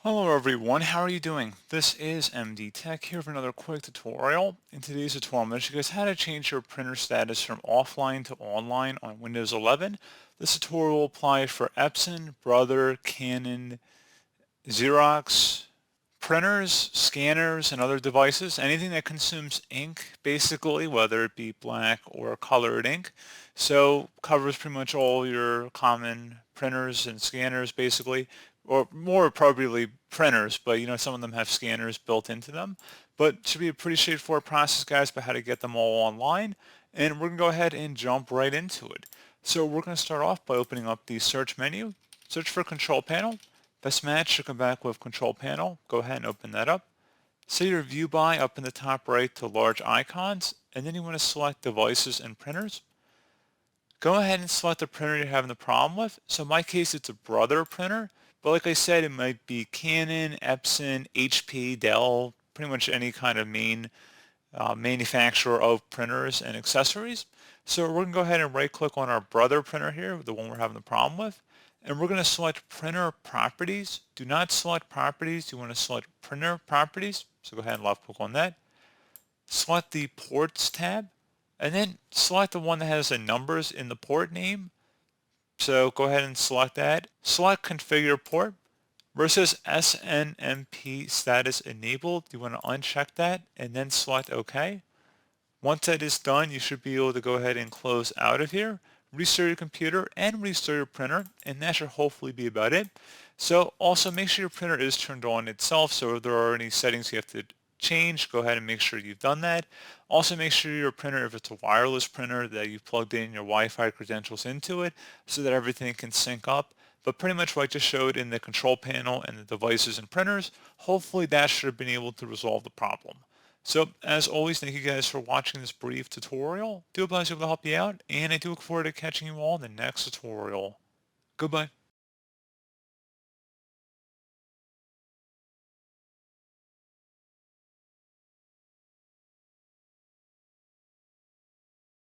Hello everyone, how are you doing? This is MD Tech here for another quick tutorial. In today's tutorial, I'm going to show you guys how to change your printer status from offline to online on Windows 11. This tutorial will apply for Epson, Brother, Canon, Xerox, printers, scanners, and other devices. Anything that consumes ink, basically, whether it be black or colored ink. So covers pretty much all your common printers and scanners, basically, or more appropriately printers, but some of them have scanners built into them. But it should be a pretty straightforward process, guys, about how to get them all online. And we're going to go ahead and jump right into it. So we're going to start off by opening up the search menu, search for Control Panel. Best match should come back with Control Panel. Go ahead and open that up. Set your view by up in the top right to large icons, and then you want to select devices and printers. Go ahead and select the printer you're having the problem with. So in my case, it's a Brother printer, but like I said, it might be Canon, Epson, HP, Dell, pretty much any kind of main manufacturer of printers and accessories. So we're going to go ahead and right click on our Brother printer here, the one we're having the problem with. And we're going to select printer properties. Do not select properties. You want to select printer properties. So go ahead and left click on that. Select the ports tab and then select the one that has the numbers in the port name. So go ahead and select that. Select configure port. Where it says SNMP status enabled, you want to uncheck that and then select OK. Once that is done, you should be able to go ahead and close out of here, restart your computer and restart your printer, and that should hopefully be about it. So also make sure your printer is turned on itself, so if there are any settings you have to change, go ahead and make sure you've done that. Also make sure your printer, if it's a wireless printer, that you've plugged in your Wi-Fi credentials into it so that everything can sync up. But pretty much what I just showed in the control panel and the devices and printers, hopefully that should have been able to resolve the problem. So as always, thank you guys for watching this brief tutorial. Do hope I was able to help you out, and I do look forward to catching you all in the next tutorial. Goodbye.